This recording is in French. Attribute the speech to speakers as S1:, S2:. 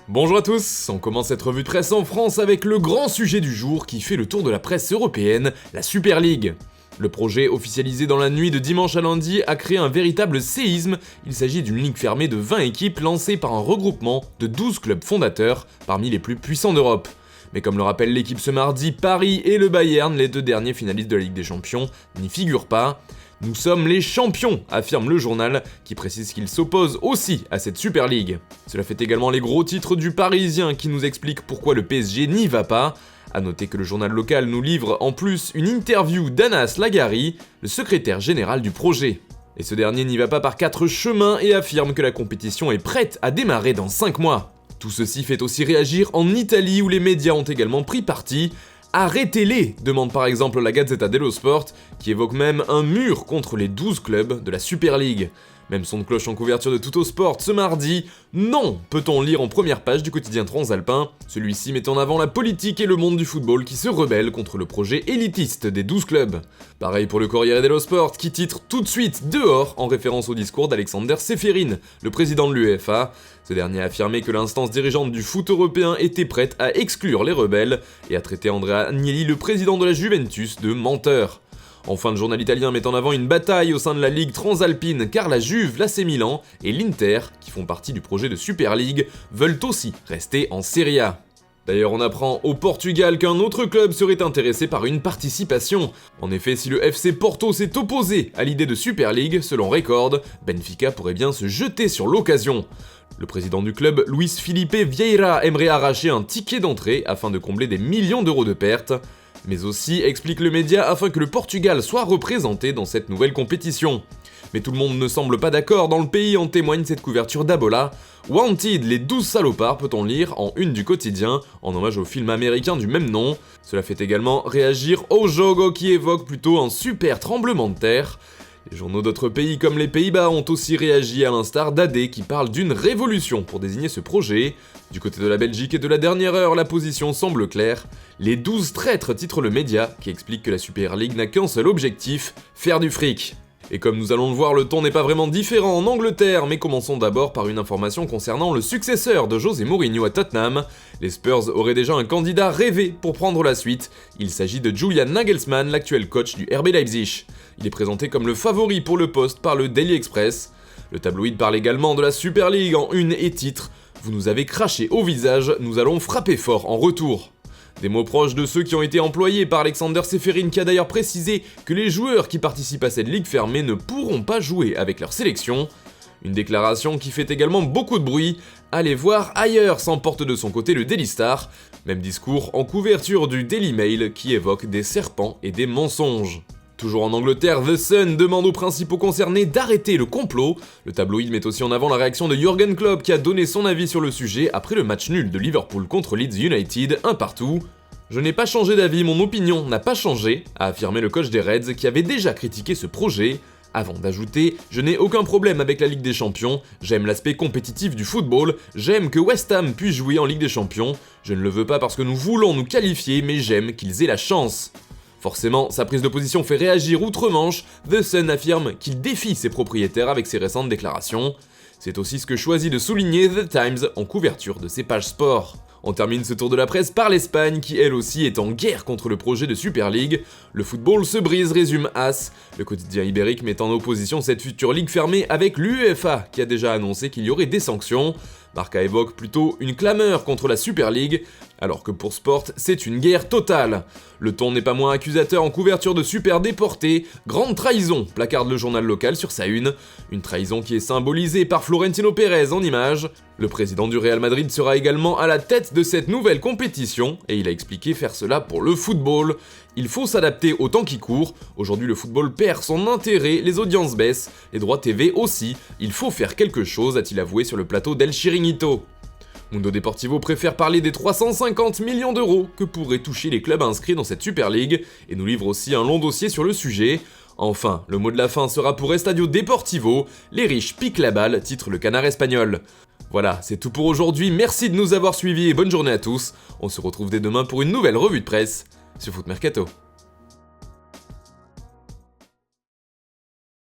S1: Bonjour à tous, on commence cette revue de presse en France avec le grand sujet du jour qui fait le tour de la presse européenne, la Super League. Le projet, officialisé dans la nuit de dimanche à lundi, a créé un véritable séisme. Il s'agit d'une ligue fermée de 20 équipes lancée par un regroupement de 12 clubs fondateurs, parmi les plus puissants d'Europe. Mais comme le rappelle l'équipe ce mardi, Paris et le Bayern, les deux derniers finalistes de la Ligue des Champions, n'y figurent pas. Nous sommes les champions, affirme le journal, qui précise qu'il s'oppose aussi à cette Super League. Cela fait également les gros titres du Parisien qui nous explique pourquoi le PSG n'y va pas. A noter que le journal local nous livre en plus une interview d'Anas Lagari, le secrétaire général du projet. Et ce dernier n'y va pas par 4 chemins et affirme que la compétition est prête à démarrer dans 5 mois. Tout ceci fait aussi réagir en Italie où les médias ont également pris parti. Arrêtez-les, demande par exemple la Gazzetta dello Sport, qui évoque même un mur contre les 12 clubs de la Super League. Même son de cloche en couverture de Tuttosport ce mardi, non, peut-on lire en première page du quotidien transalpin. Celui-ci met en avant la politique et le monde du football qui se rebellent contre le projet élitiste des 12 clubs. Pareil pour le Corriere dello Sport qui titre tout de suite dehors en référence au discours d'Alexander Ceferin, le président de l'UEFA. Ce dernier a affirmé que l'instance dirigeante du foot européen était prête à exclure les rebelles et a traité Andrea Agnelli, le président de la Juventus, de menteur. Enfin, le journal italien met en avant une bataille au sein de la Ligue transalpine car la Juve, l'AC Milan et l'Inter, qui font partie du projet de Super League, veulent aussi rester en Serie A. D'ailleurs, on apprend au Portugal qu'un autre club serait intéressé par une participation. En effet, si le FC Porto s'est opposé à l'idée de Super League, selon Record, Benfica pourrait bien se jeter sur l'occasion. Le président du club, Luis Felipe Vieira, aimerait arracher un ticket d'entrée afin de combler des millions d'euros de pertes. Mais aussi, explique le média, afin que le Portugal soit représenté dans cette nouvelle compétition. Mais tout le monde ne semble pas d'accord dans le pays, en témoigne cette couverture d'Abola. Wanted, les 12 salopards, peut-on lire en une du quotidien, en hommage au film américain du même nom. Cela fait également réagir au Jogo qui évoque plutôt un super tremblement de terre. Les journaux d'autres pays comme les Pays-Bas ont aussi réagi à l'instar d'AD qui parle d'une révolution pour désigner ce projet. Du côté de la Belgique et de la dernière heure, la position semble claire. Les 12 traîtres titre le média qui explique que la Super League n'a qu'un seul objectif, faire du fric. Et comme nous allons le voir, le ton n'est pas vraiment différent en Angleterre, mais commençons d'abord par une information concernant le successeur de José Mourinho à Tottenham. Les Spurs auraient déjà un candidat rêvé pour prendre la suite. Il s'agit de Julian Nagelsmann, l'actuel coach du RB Leipzig. Il est présenté comme le favori pour le poste par le Daily Express. Le tabloïd parle également de la Super League en une et titre « Vous nous avez craché au visage, nous allons frapper fort en retour ». Des mots proches de ceux qui ont été employés par Alexander Ceferin qui a d'ailleurs précisé que les joueurs qui participent à cette ligue fermée ne pourront pas jouer avec leur sélection. Une déclaration qui fait également beaucoup de bruit. Allez voir ailleurs, s'emporte de son côté le Daily Star. Même discours en couverture du Daily Mail qui évoque des serpents et des mensonges. Toujours en Angleterre, The Sun demande aux principaux concernés d'arrêter le complot. Le tabloïd met aussi en avant la réaction de Jürgen Klopp qui a donné son avis sur le sujet après le match nul de Liverpool contre Leeds United, 1-1. Je n'ai pas changé d'avis, mon opinion n'a pas changé, a affirmé le coach des Reds qui avait déjà critiqué ce projet. Avant d'ajouter, je n'ai aucun problème avec la Ligue des Champions, j'aime l'aspect compétitif du football, j'aime que West Ham puisse jouer en Ligue des Champions, je ne le veux pas parce que nous voulons nous qualifier, mais j'aime qu'ils aient la chance. Forcément, sa prise de position fait réagir outre-Manche, The Sun affirme qu'il défie ses propriétaires avec ses récentes déclarations. C'est aussi ce que choisit de souligner The Times en couverture de ses pages sport. On termine ce tour de la presse par l'Espagne qui elle aussi est en guerre contre le projet de Super League. Le football se brise, résume AS. Le quotidien ibérique met en opposition cette future ligue fermée avec l'UEFA qui a déjà annoncé qu'il y aurait des sanctions. Marca évoque plutôt une clameur contre la Super League, alors que pour Sport, c'est une guerre totale. Le ton n'est pas moins accusateur en couverture de Super Déporté. Grande trahison, placarde le journal local sur sa une. Une trahison qui est symbolisée par Florentino Pérez en image. Le président du Real Madrid sera également à la tête de cette nouvelle compétition, et il a expliqué faire cela pour le football. Il faut s'adapter au temps qui court. Aujourd'hui, le football perd son intérêt, les audiences baissent, les droits TV aussi. Il faut faire quelque chose, a-t-il avoué sur le plateau d'El Chiringuito. Mundo Deportivo préfère parler des 350 millions d'euros que pourraient toucher les clubs inscrits dans cette Super League et nous livre aussi un long dossier sur le sujet. Enfin, le mot de la fin sera pour Estadio Deportivo, les riches piquent la balle, titre le Canard espagnol. Voilà, c'est tout pour aujourd'hui, merci de nous avoir suivis et bonne journée à tous. On se retrouve dès demain pour une nouvelle revue de presse sur Foot Mercato.